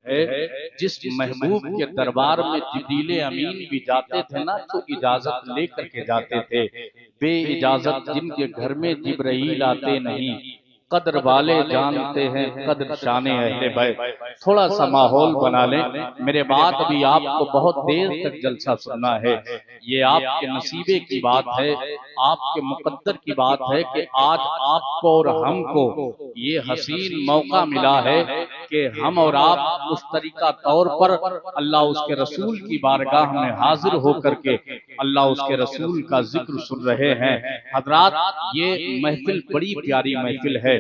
है। जिस महबूब के दरबार में जिब्रील अमीन भी जाते थे ना, तो इजाजत लेकर के जाते थे। बे इजाजत जिनके घर में जिब्राइल आते नहीं, कदर वाले जानते हैं कदर शाने अहले बैत। थोड़ा सा माहौल बना लें। मेरे बात अभी आपको बहुत देर तक जलसा सुनना है। ये आपके नसीबे की बात है, आपके मुकद्दर की बात है कि आज आपको और हमको ये हसीन मौका मिला है कि हम और आप मुश्तरिका तौर पर अल्लाह उसके रसूल की बारगाह में हाजिर होकर के अल्लाह उसके रसूल का जिक्र सुन रहे हैं। हजरात, ये महफिल बड़ी प्यारी महफिल है,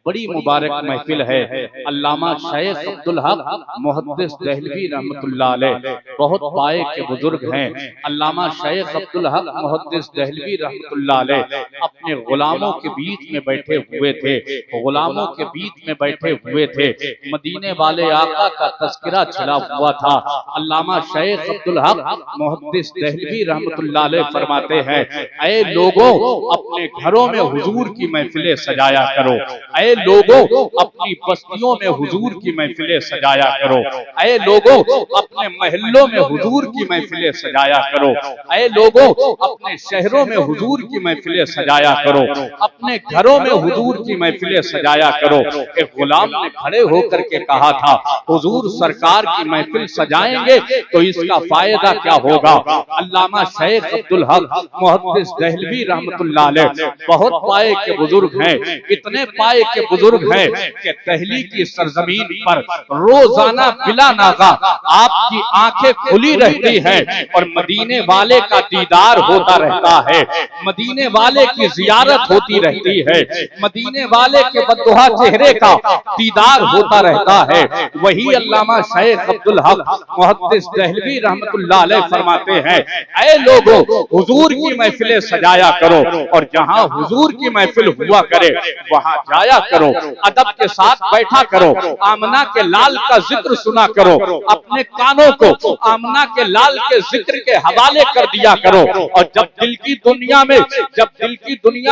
बड़ी मुबारक महफिल है। अल्लामा शेख अब्दुल हक मुहद्दिस देहलवी रहमतुल्लाह अलैह बहुत पाए के बुजुर्ग हैं। अल्लामा शेख अब्दुल हक मुहद्दिस देहलवी रहमतुल्लाह अलैह अपने गुलामों के बीच में बैठे हुए थे, गुलामों के बीच में बैठे हुए थे। मदीने वाले आका का तस्करा चला हुआ था। अल्लामा शेख अब्दुल हक मुहद्दिस देहलवी रहमतुल्लाह अलैह फरमाते हैं, ऐ लोगों अपने घरों में हुजूर की महफिलें सजाया करो, ऐ लोगों अपनी बस्तियों में हुजूर की महफिलें सजाया करो, ऐ लोगों अपने महल्लों में हुजूर की महफिलें सजाया करो, ऐ लोगों अपने शहरों में हुजूर की महफिलें सजाया करो, अपने घरों में हुजूर की महफिलें सजाया करो। एक गुलाम ने खड़े होकर के कहा था, हुजूर सरकार की महफिल सजाएंगे तो इसका फायदा क्या होगा? अल्लामा शेख अब्दुल हक मुहद्दिस देहलवी रहमतुल्लाह अलैह बहुत पाए के बुजुर्ग हैं, इतने पाए के बुजुर्ग हैं कि दिल्ली की सरजमीन पर रोजाना बिला नागा आपकी आंखें खुली रहती है और मदीने वाले का दीदार होता रहता है, मदीने वाले की जियारत होती रहती है, मदीने वाले के बद्दुआ चेहरे का दीदार होता रहता है। वही अल्लामा शेख अब्दुल हक मुहद्दिस देहलवी रहमतुल्लाह अलैह फरमाते हैं, ऐ लोगों हुजूर की महफिलें सजाया करो और जहां हुजूर की महफिल हुआ करे वहां जाया करो, अदब के साथ बैठा करो, आमना के लाल का जिक्र सुना करो, अपने कानों को आमना के लाल के जिक्र के हवाले कर दिया करो। और जब दिल की दुनिया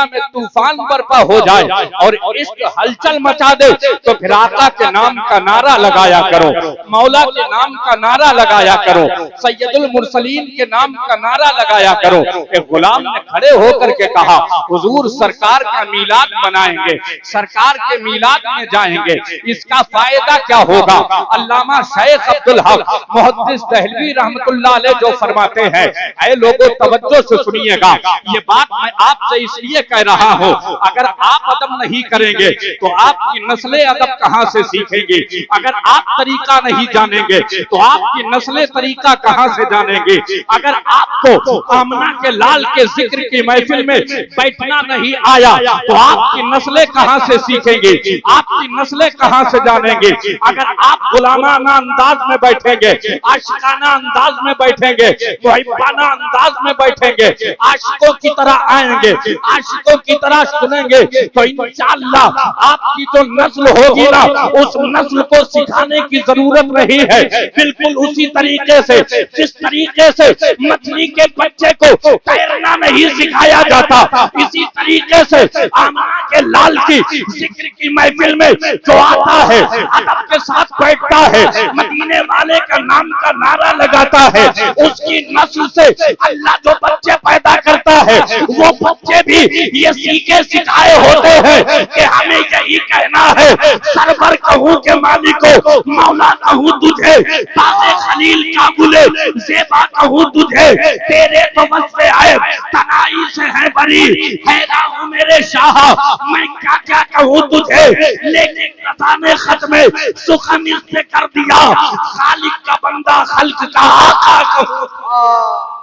में तूफान बर्पा हो जाए और इश्क हलचल मचा दे तो फिर आका के नाम का नारा लगाया करो, मौला के नाम का नारा लगाया करो, सैयदुल मुरसलीन के नाम का नारा लगाया करो। एक गुलाम ने खड़े होकर के कहा, हुजूर सरकार का मीलाद बनाएंगे, सरकार के मीलाद में जाएंगे, इसका फायदा क्या होगा? अल्लामा शेख अब्दुल हक मुहद्दिस देहलवी रहमतुल्लाह अलैह जो फरमाते हैं, ऐ लोगों तवज्जो से सुनिएगा, ये बात मैं आपसे इसलिए कह रहा हूँ, अगर आप अदब नहीं करेंगे तो आपकी नस्लें अदब कहाँ से सीखेंगी? अगर आप तरीका नहीं जानेंगे तो आपकी नस्लें तरीका कहाँ से जानेंगे? अगर आपको आमना के लाल के जिक्र की महफिल में बैठना नहीं आया तो आपकी नस्लें कहाँ से सीखेंगे? आपकी नस्लें कहाँ से जानेंगे? अगर आप गुलामाना अंदाज में बैठेंगे, आशिकाना अंदाज में बैठेंगे, मुहिब्बाना अंदाज में बैठेंगे, आशिकों की तरह आएंगे, आशिकों की तरह सुनेंगे तो इंशाअल्लाह आपकी जो नस्ल होगी ना, उस नस्ल को सिखाने की जरूरत नहीं है। बिल्कुल उसी तरीके से जिस तरीके से मछली के बच्चे को तैरना नहीं सिखाया जाता, इसी तरीके से आमना के लाल की जिक्र की महफिल में जो आता है, अदब के साथ बैठता है, मदीने वाले का नाम का नारा लगाता है, उसकी नस्ल से अल्लाह जो बच्चे पैदा करता है वो बच्चे भी ये सीखे सिखाए होते हैं कि हमें यही कहना है, सरवर कहूँ के मालिको मौला कहूँ तुझे, ताज़े खलील काबुले ज़ेबा कहूँ तुझे, तेरे तो वस्फ़े आए तनाई से है बरी, हैरा हूँ मेरे शाह, मैं क्या क्या कहूँ तुझे, लेकिन रज़ा ने खत में सुखन इससे कर दिया, खालिक का बंदा खल्क का आका कहूँ।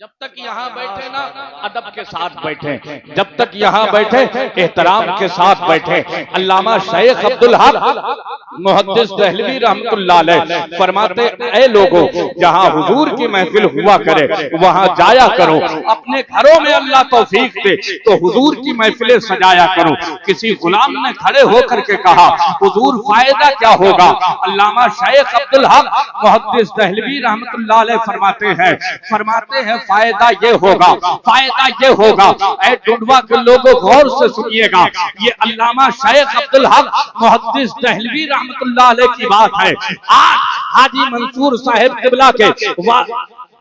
जब तक यहाँ बैठे ना अदब के साथ बैठे, जब तक यहाँ बैठे एहतराम के साथ बैठे। अल्लामा शेख अब्दुल हक मुहद्दिस देहलवी रहमतुल्लाह अलैह फरमाते, ऐ लोगों जहाँ हुजूर की महफिल हुआ करे वहाँ जाया करो, अपने घरों में अल्लाह तौफीक दे तो हुजूर की महफिलें सजाया करो। किसी गुलाम ने खड़े होकर के कहा, हुजूर फायदा क्या होगा? अल्लामा शेख अब्दुल हक मुहद्दिस देहलवी रहमतुल्लाह अलैह फरमाते हैं फायदा ये होगा, फायदा ये होगा। ऐ डुडवा के लोगों गौर से सुनिएगा, ये अल्लामा शेख अब्दुल हक मुहद्दिस दहलवी रहमतुल्लाह अलैह की बात है। आज हाजी मंसूर साहिब किबला के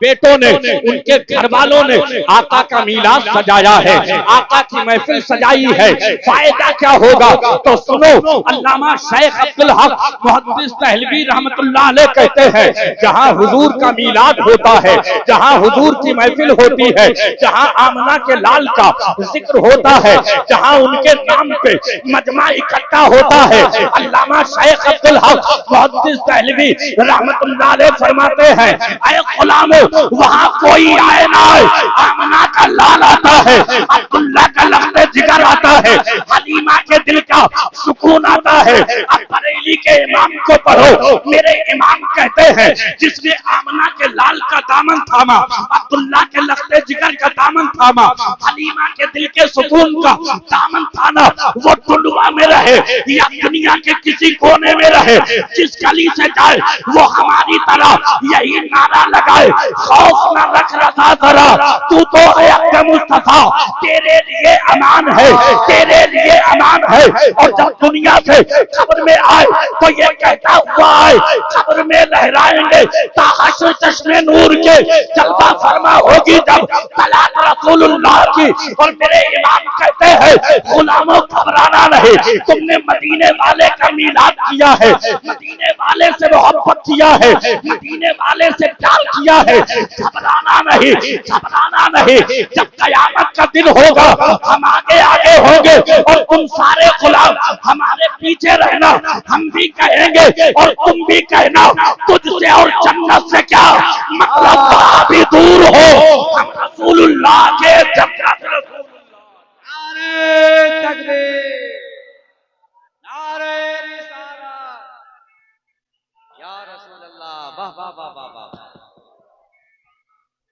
बेटों ने, उनके घर वालों ने आका का मीलाद सजाया है, आका की महफिल सजाई है। फायदा क्या होगा? तो सुनो, अल्लामा शेख अब्दुल हक मुहद्दिस दहलवी रहमतुल्लाह अलैह कहते हैं, जहां हुजूर का मीलाद होता है, जहां हुजूर की महफिल होती है, जहां आमना के लाल का जिक्र होता है, जहां उनके नाम पे मजमा इकट्ठा होता है, अल्लामा शेख अब्दुल हक मुहद्दिस दहलवी रहमतुल्लाह अलैह फरमाते हैं, ऐ गुलामों, वहां कोई आए ना आए, आमना का लाल आता है, अब्दुल्ला का लफ्ज़े जिगर आता है, हलीमा के दिल का सुकून आता है। अब बरेली के इमाम को पढ़ो, मेरे इमाम कहते हैं, जिसने आमना के लाल का दामन थामा, अब्दुल्ला के लफ्ज़े जिगर का दामन थामा, हलीमा के दिल के सुकून का दामन थाना, वो टुंडवा में रहे या दुनिया के किसी कोने में रहे, जिस गली से जाए वो हमारी तरह यही नारा लगाए, खौफ न रख रखा जरा, तू तो है मुस्तफा, तेरे लिए अमान है, तेरे लिए अमान है। और जब दुनिया से खबर में आए तो ये कहता हुआ आए, खबर में लहराएंगे ताहशर चश्मे नूर के, जलवा फरमा होगी जब तलात रसूलुल्लाह की। और मेरे इमाम कहते हैं, गुलामों घबराना नहीं, तुमने मदीने वाले का मीलाद किया है, मदीने वाले से मोहब्बत किया है, मदीने वाले से प्यार किया है, घबराना नहीं, घबराना नहीं। जब कयामत का दिन होगा, हम आगे आगे होंगे और तुम सारे गुलाम हमारे पीछे रहना, हम भी कहेंगे और तुम भी कहना, तुझसे और जन्नत से क्या मतलब, भी दूर हो, हम रसूलुल्लाह के जन्नत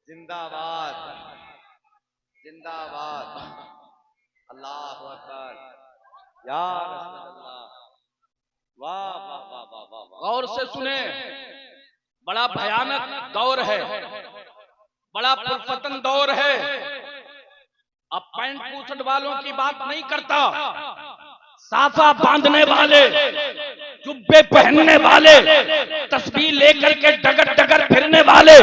जिंदाबाद, जिंदाबाद, अल्लाहु अकबर, या रसूल अल्लाह, वाह वाह वाह वाह वाह। गौर से सुने, बड़ा भयानक दौर है, बड़ा पुरफतन दौर है। अब पैंट पूछट वालों की बात नहीं करता, साफा बांधने वाले, जुब्बे पहनने वाले, तस्बीह लेकर के डगर डगर फिरने वाले,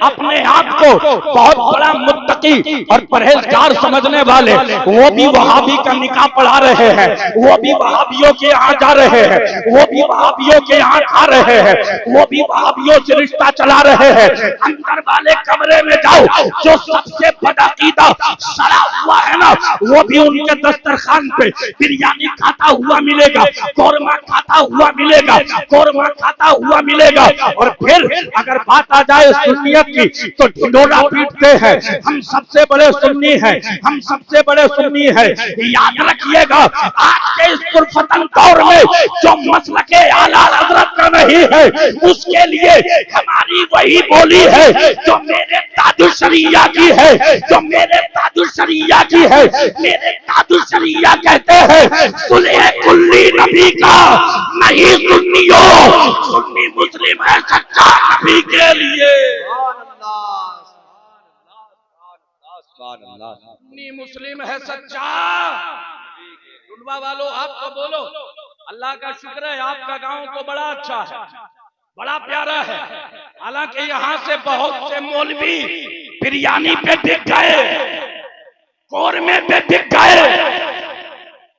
अपने आप को बहुत बड़ा मुत्तकी और परहेजगार समझने वाले, वो भी वहाबी का निकाह पढ़ा रहे हैं, वो भी वहाबियों के यहाँ जा रहे हैं, वो भी वहाबियों के यहाँ खा रहे हैं, वो भी वहाबियों से रिश्ता चला रहे हैं। अंदर वाले कमरे में जाओ, जो सबसे बदअकीदा सड़ा हुआ है ना, वो भी उनके दस्तरखान पे बिरयानी खाता हुआ मिलेगा, कौरमा खाता हुआ मिलेगा, कौरमा खाता हुआ मिलेगा। और फिर अगर बात आ जाए सुन्नियत की तो ढिंढोरा पीटते हैं, हम सबसे बड़े सुन्नी हैं, हम सबसे बड़े सुन्नी हैं। याद रखिएगा, आज के इस पुरफतन दौर में जो मसलके आला हज़रत का नहीं है, उसके लिए हमारी वही बोली है जो मेरे ताजुल शरिया की है, जो मेरे ताजुल शरिया की है। मेरे ताजुल शरिया कहते हैं, सुलह कुल्ली नबी का नहीं सुन्नियों, सुन्नी मुस्लिम है सच्चा नबी के लिए। सुन्नी मुस्लिम है सच्चा। टुंडवा वालों, आप तो बोलो, अल्लाह का शुक्र है आपका गांव तो बड़ा अच्छा है, बड़ा प्यारा है। हालांकि यहाँ से बहुत से मौलवी बिरयानी पे बिक गए, कौरमे पे बिक गए,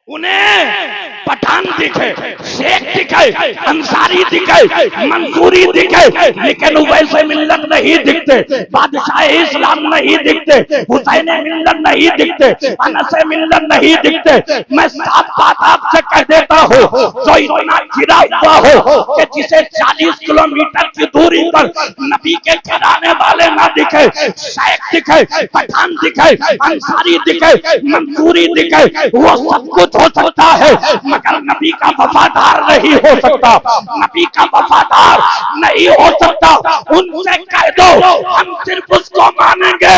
उन्हें पठान दिखे, शेख दिखे, अंसारी दिखे, मंसूरी दिखे, लेकिन वैसे मिल्लत नहीं दिखते, बादशाह इस्लाम नहीं दिखते, हुसैन मिल्लत नहीं दिखते, अनस मिल्लत नहीं दिखते। मैं साफ बात आपसे कह देता हूँ, जो इतना गिरा हुआ हो कि जिसे 40 किलोमीटर की दूरी पर नबी के घराने वाले ना दिखे, शेख दिखे, पठान दिखे, अंसारी दिखे, मंसूरी दिखे, वो सब कुछ हो सकता है, मगर नबी का वफादार नहीं हो सकता, नबी का वफादार नहीं हो सकता। उनसे कह दो, हम सिर्फ उसको मानेंगे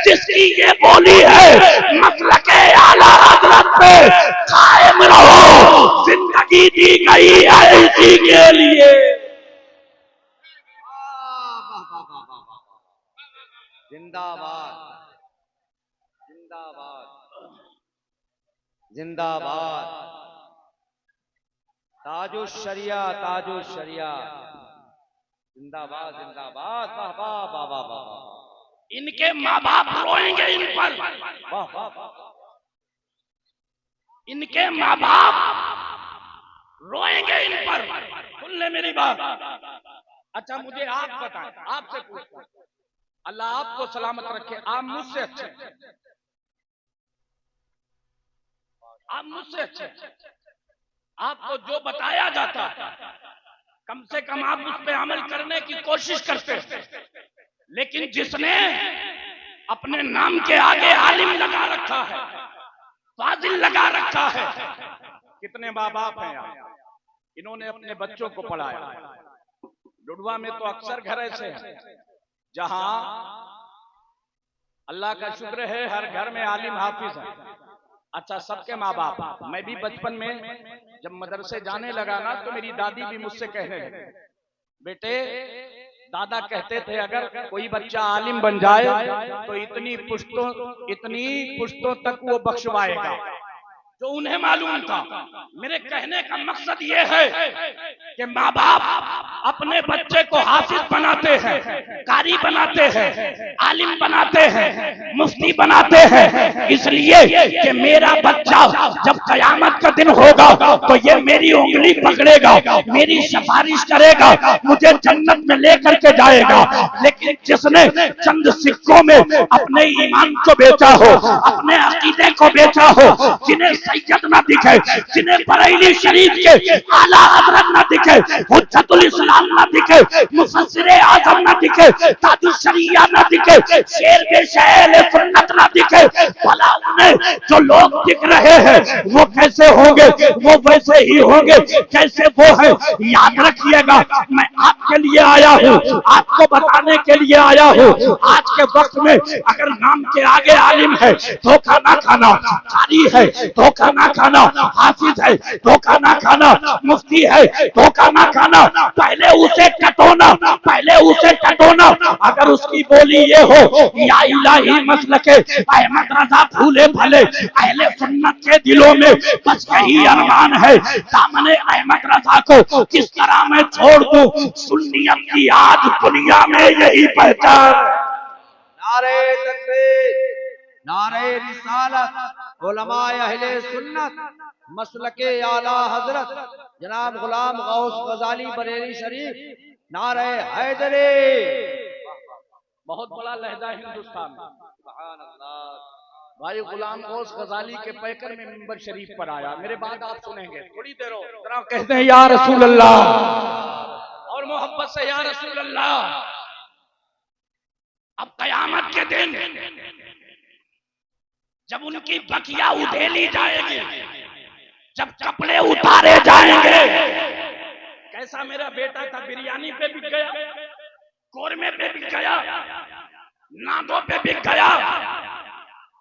जिसकी ये बोली है, मसलके आला हज़रत पे कायम रहो, जिंदगी दी गई है इसी के लिए। जिंदाबाद जिंदाबाद जिंदाबाद। ताजुश शरिया ताजुश शरिया जिंदाबाद जिंदाबाद। वाह वाह वाह वाह वाह। इनके माँ बाप रोएंगे इन पर, वाह वाह वाह। इनके माँ बाप रोएंगे इन पर। सुन ले मेरी बात। अच्छा मुझे आप बताएं, आपसे पूछता हूं, अल्लाह आपको सलामत रखे, आप मुझसे अच्छे हैं, आप मुझसे अच्छे हैं। आपको जो बताया जाता है कम से कम आप उस पर अमल करने की कोशिश करते हैं। लेकिन जिसने अपने नाम के आगे आलिम लगा रखा है, फाजिल लगा रखा है, कितने माँ बाप हैं यहाँ, इन्होंने अपने बच्चों को पढ़ाया। डुडवा में तो अक्सर घर ऐसे हैं जहां अल्लाह का शुक्र है हर घर में आलिम हाफिज है। अच्छा सबके माँ बाप, मैं भी बचपन में जब मदरसे जाने लगा ना तो मेरी दादी भी मुझसे कहने लगी, बेटे दादा कहते थे अगर कोई बच्चा आलिम बन जाए तो इतनी पुश्तों तक वो बख्शवाएगा। जो उन्हें मालूम था। मेरे कहने का मकसद ये है कि माँ बाप अपने बच्चे को हाफिज बनाते हैं, कारी बनाते हैं, आलिम बनाते हैं, मुफ्ती बनाते हैं, इसलिए कि मेरा बच्चा जब कयामत का दिन होगा तो ये मेरी उंगली पकड़ेगा, मेरी सिफारिश करेगा, मुझे जन्नत में लेकर के जाएगा। लेकिन जिसने चंद सिक्कों में अपने ईमान को बेचा हो, अपने अकीदे को बेचा हो, जिन्हें सैयद ना दिखे, जिन्हें बरेली शरीफ के आला हजरत ना दिखे, हुज्जतुल इस्लाम ना दिखे, मुफस्सिरे आजम ना दिखे, ताजुश शरिया ना दिखे, शेर के शहर सुन्नत ना दिखे, भला उन्हें जो लोग दिख रहे हैं वो कैसे होंगे? वो वैसे ही होंगे कैसे वो है। याद रखिएगा मैं आपके लिए आया हूँ, आपको बताने के लिए आया हूँ। आज के वक्त में अगर नाम के आगे आलिम है धोखा ना खाना, कारी है धोखा ना खाना, हाफिज है धोखा ना खाना, मुफ्ती है धोखा ना खाना, पहले उसे टटोना, पहले उसे टटोना। अगर उसकी बोली ये हो या इलाही मसलके अहमद रजा फूले भले, अहले सुन्नत के दिलों में बस यही अरमान है दामने अहमद रजा को किस तरह मैं छोड़ दूं, सुन्नियत की आज दुनिया में यही पहचान। नारे तकबीर, नारे रिसालत, उलमाए अहले सुन्नत, मसलके आला हजरत जनाब गुलाम गौस गजाली बरेली शरीफ, नारे हैदरी। बहुत बड़ा लहजा हिंदुस्तान में। सुभान अल्लाह। भाई गुलाम गौस गजाली के पैकर में मिंबर शरीफ पर आया, मेरे बाद आप सुनेंगे थोड़ी देर हो, जरा कहते हैं या रसूल अल्लाह और मोहब्बत से या रसूल अल्लाह। अब कयामत के दिन जब उनकी बकिया उधेली जाएगी, जब कपड़े उतारे जाएंगे, कैसा मेरा बेटा था बिरयानी पे बिक गया, कोरमे पे बिक गया, नादों पे बिक गया।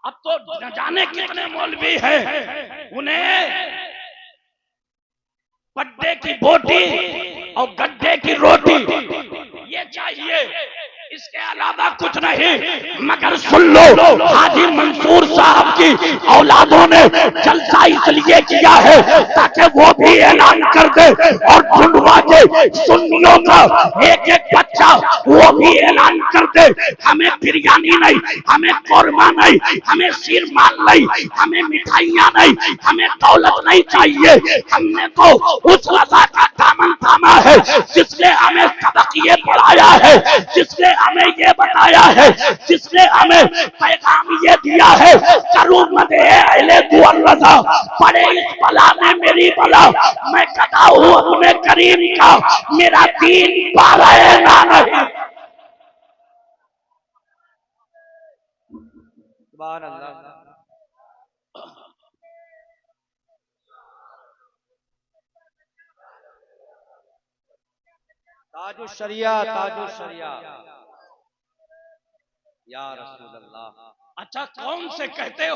अब तो न जाने कितने मौलवी हैं, उन्हें पड्डे की बोटी और गड्ढे की रोटी ये चाहिए, इसके अलावा कुछ नहीं। मगर सुन लो, हाजी मंसूर साहब की औलादों ने जलसा इसलिए किया है ताकि वो भी ऐलान कर दे और ढूंढवा के सुन्नियों का एक एक बच्चा वो भी ऐलान कर दे, हमें बिरयानी नहीं, हमें कोरमा नहीं, हमें शीरमाल नहीं, हमें मिठाइयां नहीं, हमें दौलत नहीं चाहिए। हमने तो उस रज़ा का दामन थामा है जिसने हमें सबक ये पढ़ाया है, जिसने हमें ये बताया है, जिसने हमें पैगाम ये दिया है, करूं मदे अहले दुअर रज़ा, पड़े इस बला में मेरी बला, मैं गदा हूं अपने करीम का, मेरा दीन बारह ना नहीं। सुभान अल्लाह। ताजुश शरिया ताजुश शरिया या रसूल अल्लाह। अच्छा कौन से कहते हो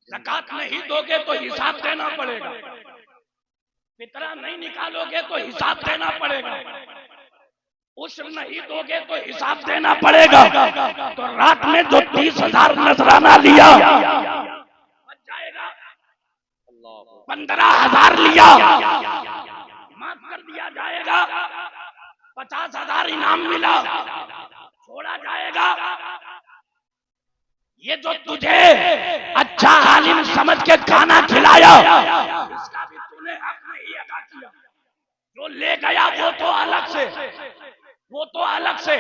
ज़कात नहीं दोगे तो हिसाब देना पड़ेगा, फितरा नहीं निकालोगे तो हिसाब देना पड़ेगा। उश्र नहीं दोगे तो हिसाब देना पड़ेगा। तो रात में जो 30,000 नजराना लिया बच जाएगा, 15,000 लिया माफ कर दिया जाएगा, 50,000 इनाम मिला छोड़ा जाएगा। ये जो तुझे अच्छा आलिम समझ के खाना खिलाया, इसका भी तूने हक नहीं अदा किया। जो ले गया वो तो अलग से, वो तो अलग से।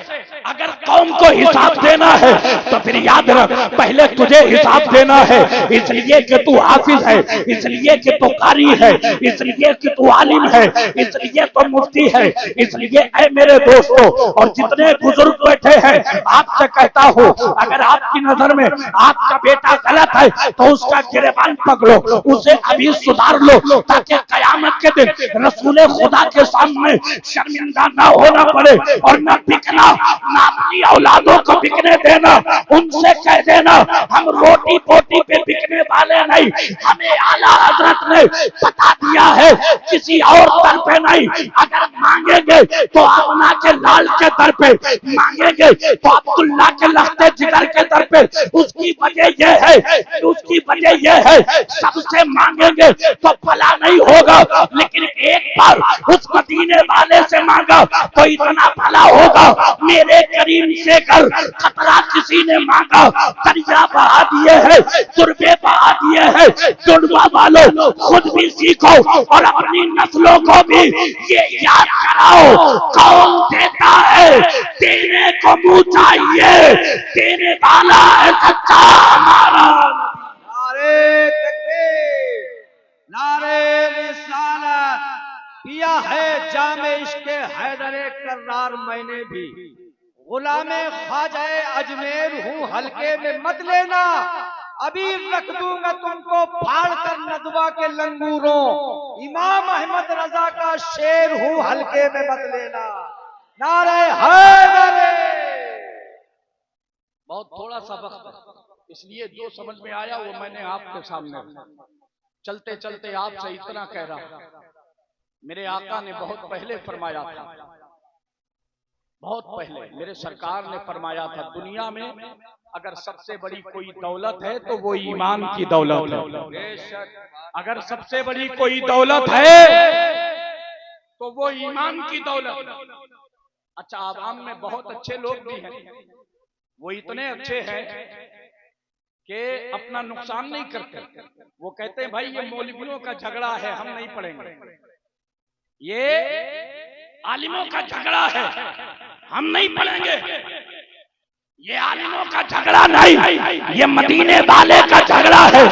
अगर कौम को हिसाब देना है तो फिर याद रख, पहले तुझे हिसाब देना है। इसलिए कि तू हाफिज है, इसलिए कि तू कारी है, इसलिए कि तू आलिम है, इसलिए तो मुफ्ती है। इसलिए ऐ मेरे दोस्तों और जितने बुजुर्ग बैठे हैं, आपसे कहता हूँ, अगर आपकी नजर में आपका बेटा गलत है तो उसका गिरबान पकड़ो, उसे अभी सुधार लो, ताकि कयामत के दिन रसूल खुदा के सामने शर्मिंदा ना होना पड़े और न बिकना, न अपनी औलादों को बिकने देना। उनसे कह देना हम रोटी पोटी पे बिकने वाले नहीं, हमें आला हजरत ने बता दिया है किसी और दर पे नहीं। अगर मांगेंगे तो आमना के लाल के दर पे मांगेंगे, तो अब्दुल्ला के लखते जिगर के दर पे। उसकी वजह यह है, उसकी वजह यह है, सबसे मांगेंगे तो भला नहीं होगा, लेकिन एक बार उस मदीने वाले से मांगा तो इतना भला होगा। मेरे करीम से कर खतरा किसी ने मांगा, दरिया बहा दिए हैं, तुरबे बहा दिए हैं। जुड़वा वालों खुद भी सीखो और अपनी नस्लों को भी ये याद कराओ, कौन देता है देने को मुंह चाहिए, देने वाला है सच्चा हमारा। नारे तकबीर, नारे रिसालत, पिया है जामे इश्क़े हैदरे कर्रार मैंने भी, गुलामे ख्वाजाए अजमेर हूँ हल्के में मत लेना, अभी रख दूंगा तुमको फाड़ कर नदवा के लंगूरों, इमाम अहमद रजा का शेर हूँ हल्के में मत लेना। नारे हैदरे। बहुत थोड़ा सा वक्त है, इसलिए जो समझ में आया वो मैंने आपके सामने चलते चलते आपसे इतना कह रहा हूं। मेरे आका ने बहुत पहले फरमाया था, बहुत पहले मेरे सरकार ने फरमाया था, दुनिया में अगर सबसे बड़ी कोई दौलत है तो वो ईमान की दौलत है। अगर सबसे बड़ी कोई दौलत है तो वो ईमान की दौलत। अच्छा, आवाम में बहुत अच्छे लोग भी हैं, वो इतने अच्छे हैं कि अपना नुकसान नहीं करते। वो कहते हैं भाई ये मौलवियों का झगड़ा है, हम नहीं पढ़ेंगे, ये आलिमों का झगड़ा है, हम नहीं पढ़ेंगे। ये आलिमों का झगड़ा नहीं, ये मदीने वाले का झगड़ा है।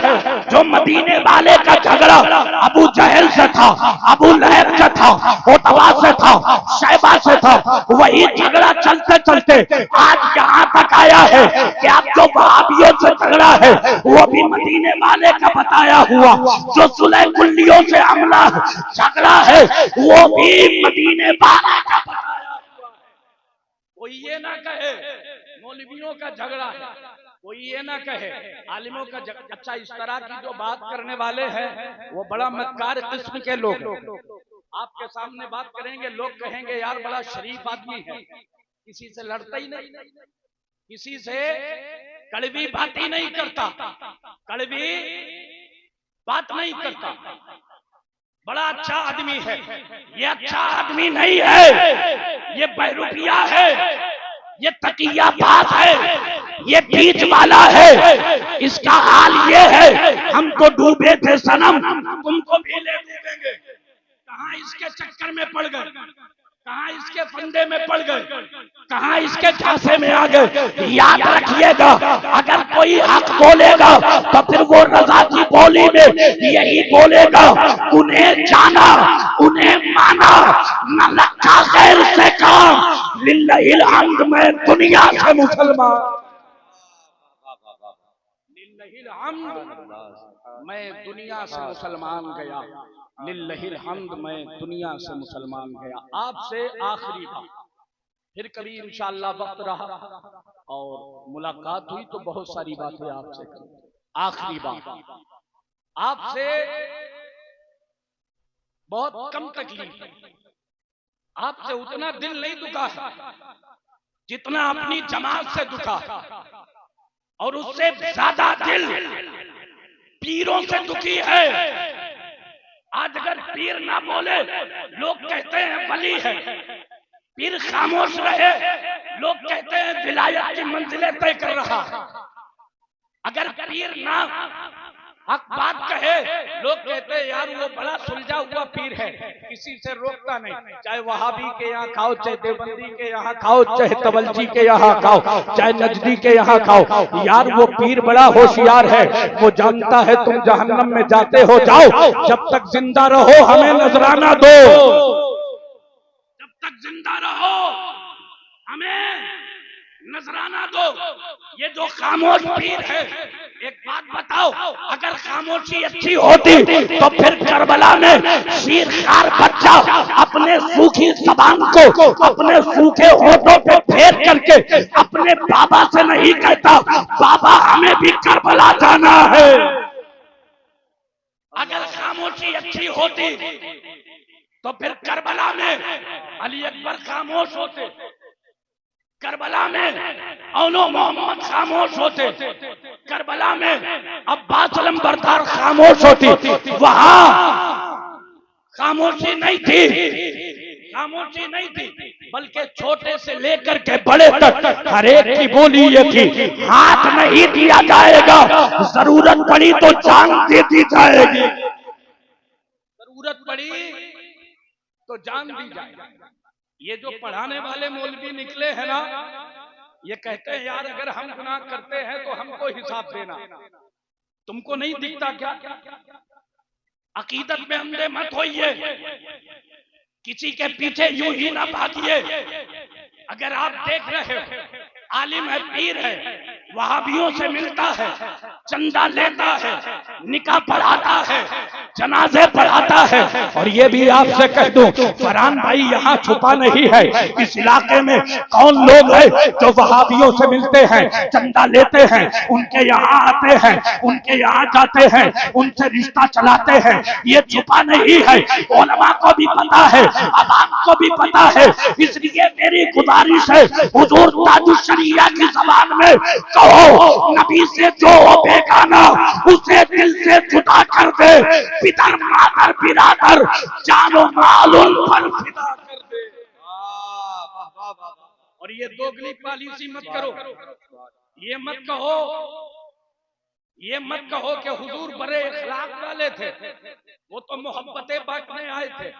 जो मदीने वाले का झगड़ा अबू जहल से था, अबू लहब से था, उतबा से था, शैबा से था, वही झगड़ा चलते चलते आज यहाँ तक आया है कि अब जो वहाबियों से झगड़ा है वो भी मदीने वाले का बताया हुआ, जो सुलह कुल्लियों से हमला झगड़ा है वो भी मदीने वाले का बताया हुआ। कोई ये ना कहे मौलवियों का झगड़ा है, कोई ये ना कहे आलिमों का झगड़ा। अच्छा, इस तरह की जो बात करने वाले हैं वो बड़ा मक्कार किस्म के लोग। आपके सामने बात करेंगे, लोग कहेंगे यार बड़ा शरीफ आदमी है, किसी से लड़ता ही नहीं, किसी से कड़वी बात ही नहीं करता, कड़वी बात नहीं करता, बड़ा अच्छा आदमी है। ये अच्छा आदमी नहीं है, ये बहरूपिया है, ये तकिया बात है, ये बीच वाला है। इसका हाल ये है, हम तो डूबे थे सनम, तुमको भी ले डूबेंगे। कहाँ इसके चक्कर में पड़ गए, कहाँ इसके फंदे में पड़ गए, कहाँ इसके झांसे में आ गए। याद रखिएगा, अगर कोई हक बोलेगा तो फिर वो रजा की बोली में यही बोलेगा, उन्हें जाना उन्हें माना, न रखा गैर से काम, लिल्लाहिल हम्द मैं दुनिया से मुसलमान, लिल्लाहिल हम्द मैं दुनिया से मुसलमान गया, लिल्लाहिल हम्द मैं दुनिया से मुसलमान गया। आपसे आखिरी बात, फिर कभी इंशाअल्लाह वक्त रहा और मुलाकात हुई तो बहुत सारी बातें आपसे करूं। आखिरी बात, आपसे बहुत कम तकलीफ है, आपसे उतना दिल नहीं दुखा है जितना अपनी जमात से दुखा, और उससे ज्यादा दिल पीरों से दुखी है। आज अगर पीर ना बोले लोग कहते हैं वली है, पीर खामोश रहे लोग कहते हैं विलायत की मंजिलें तय कर रहा। अगर पीर ना हक बात कहे लोग कहते हैं यार वो बड़ा सुलझा हुआ पीर है, किसी से रोकता नहीं, चाहे वहाबी के यहाँ खाओ, चाहे देवबंदी के यहाँ खाओ, चाहे तवलजी के यहाँ खाओ, चाहे नजदी के यहाँ खाओ, यार वो पीर बड़ा होशियार है, वो जानता है तुम जहन्नम में जाते हो, जाओ जब तक जिंदा रहो हमें नजराना दो, जब तक जिंदा रहो हमें नजराना दो। ये जो खामोश पीर है, एक बात बताओ, अगर खामोशी अच्छी होती तो फिर करबला में शीरखार बच्चा अपने सूखी जबान को अपने सूखे होठों पे फेर करके अपने बाबा से नहीं कहता बाबा हमें भी करबला जाना है। अगर खामोशी अच्छी होती तो फिर करबला में अली अकबर खामोश होते, करबला में औलो मोहम्मद खामोश होते, करबला में अब्बास अलंबरदार खामोश होती। वहां खामोशी नहीं थी, खामोशी नहीं थी, बल्कि छोटे से लेकर के बड़े तक हर एक की बोली ये थी, हाथ नहीं दिया जाएगा, जरूरत पड़ी तो जान दे दी जाएगी, जरूरत पड़ी तो जान दी जाएगी। ये जो पढ़ाने वाले मौलवी निकले हैं ना, ये कहते हैं यार अगर हम गुनाह करते हैं तो हमको हिसाब देना, तुमको नहीं दिखता क्या? अकीदत में अंधे मत होइए, किसी के पीछे यूं ही ना भागिए। अगर आप देख रहे हो आलिम है, पीर है, वहाबियों से मिलता है, चंदा लेता है, निकाह पढ़ाता है, जनाजे पढ़ाता है, और ये भी आपसे कह दूं फरहान भाई यहाँ छुपा नहीं है, इस इलाके में कौन लोग हैं जो वहाबियों से मिलते हैं, चंदा लेते हैं, उनके यहाँ आते हैं, उनके यहाँ जाते हैं, उनसे रिश्ता चलाते हैं, ये छुपा नहीं है, उलमा को भी पता है, अवाम को भी पता है। इसलिए मेरी गुजारिश है हुजूर ताजुश्शरिया की ज़बान में कहो, नबी से जो हो बेगाना उसे दिल से जुदा कर दे, पितर मातर बिरादर जानो माल उन पर फिदा कर दे। और ये दोगली पॉलिसी मत करो, ये मत कहो, ये मत कहो कि हुजूर बड़े इखलाक वाले थे, वो तो मोहब्बतें बांटने आए थे,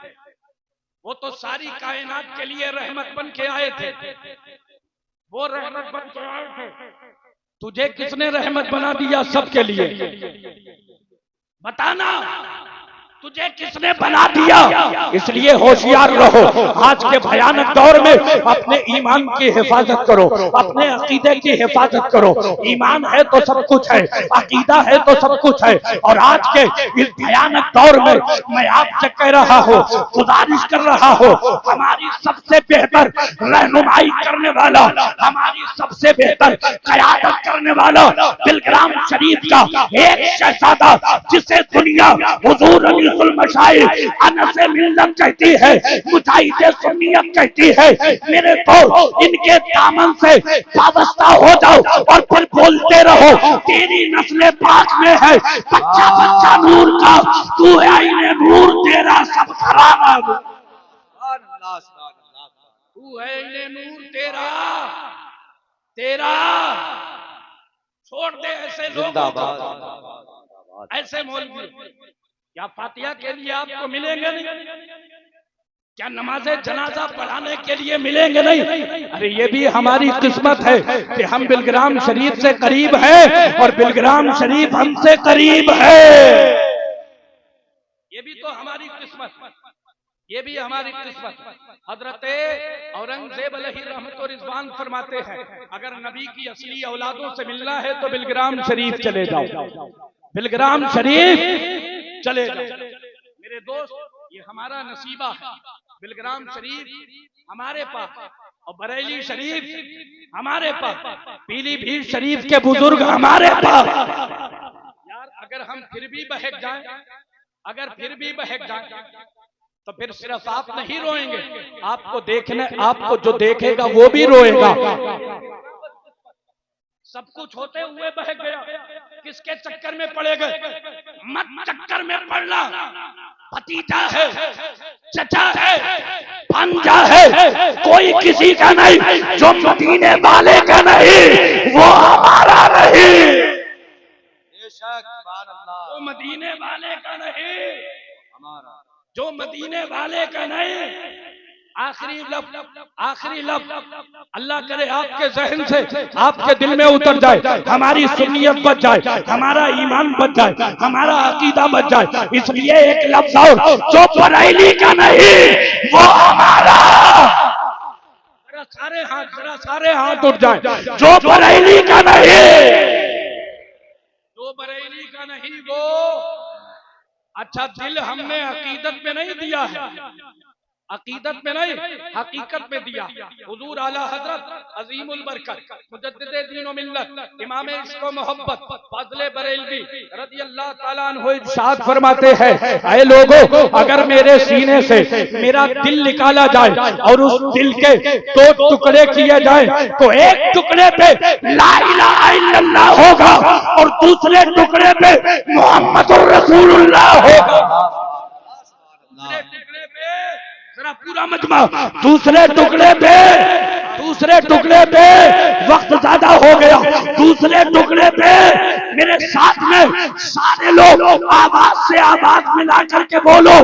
वो तो सारी कायनात के लिए रहमत बन के आए थे, वो रहमत बन के आए थे। तुझे किसने रहमत बना दिया सबके लिए? बताना, तुझे किसने बना दिया? इसलिए होशियार रहो, आज के भयानक दौर में अपने ईमान की हिफाजत करो, अपने अकीदे की हिफाजत करो। ईमान है तो सब कुछ है, अकीदा है तो सब कुछ है। और आज के इस भयानक दौर में मैं आपसे कह रहा हूँ, गुजारिश कर रहा हूँ, हमारी सबसे बेहतर रहनुमाई करने वाला, हमारी सबसे बेहतर क़यादत करने वाला बिलग्राम शरीफ का एक शहजादा, जिसे दुनिया हुजूर अली मशाइख अनस मिल्लत कहती है, मुजाहिद सुन्नियत कहती है, मेरे तो इनके दामन से वाबस्ता हो जाओ और फिर बोलते रहो तेरी नस्ल पाक में है, बच्चा बच्चा नूर का, तू है आईने नूर, तेरा सब घराना, तू है आईने नूर, तेरा तेरा छोड़ दे ऐसे लोग, ऐसे मौलवी क्या फातिहा के लिए आपको मिलेंगे नहीं? क्या नमाज़े जनाजा पढ़ाने के लिए मिलेंगे नहीं? अरे ये भी हमारी किस्मत है कि हम बिलग्राम शरीफ से करीब हैं और बिलग्राम शरीफ हमसे करीब है। ये भी तो हमारी किस्मत, ये भी हमारी किस्मत। हजरते औरंगजेब अलैहि रहमत व रिज़वान फरमाते हैं, अगर नबी की असली औलादों से मिलना है तो बिलग्राम शरीफ चले जाओ, बिलग्राम शरीफ चले जाओ। मेरे दोस्त, ये हमारा नसीबा है, बिलग्राम शरीफ हमारे पास और बरेली शरीफ हमारे पास, पीलीभीत शरीफ के बुजुर्ग हमारे पास। यार अगर हम फिर भी बहक जाएं, अगर फिर भी बहक जाएं तो फिर सिर्फ आप नहीं रोएंगे, आपको जो देखेगा वो भी रोएगा। सब कुछ होते हुए बह गया, किसके चक्कर में पड़े गए? मत चक्कर में पड़ना। भतीजा है, चचा है, भांजा है, कोई किसी का नहीं, जो मदीने वाले का नहीं वो हमारा नहीं, जो मदीने वाले का नहीं हमारा, जो मदीने वाले का नहीं। आखिरी लफ्ज अल्लाह करे आपके जहन से, आपके दिल में उतर जाए, हमारी सुन्नियत बच जाए, हमारा ईमान बच जाए, हमारा अकीदा बच जाए। इसलिए एक लफ्ज और, जो बरेली का नहीं वो हमारा। जरा सारे हाथ उठ जाए, जो बरेली का नहीं, जो बरेली का नहीं वो। अच्छा, दिल हमने अकीदत में नहीं दिया है, अकीदत में नहीं हकीकत में दिया। हुजूर आला हजरत अजीमुल बरकत मुजद्दिद दीन व मिल्लत इमाम इश्क व मोहब्बत फजले बरेलवी रदियल्लाहु ताला अन्हु इरशाद फरमाते हैं, ऐ लोगों, अगर मेरे सीने से मेरा दिल निकाला जाए और उस दिल के दो टुकड़े किए जाए, तो एक टुकड़े पे ला इलाहा इल्लल्लाह होगा और दूसरे टुकड़े पे मुहम्मदुर रसूलुल्लाह होगा। पूरा मजमा, दूसरे टुकड़े पे वक्त ज्यादा हो गया, दूसरे टुकड़े पे मेरे साथ में सारे लोग आवाज से आवाज मिला करके बोलो,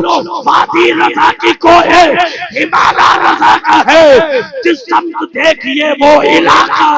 वादी रजा की को है, हिमालय रजा का है, जिस समत देखिए वो इलाका।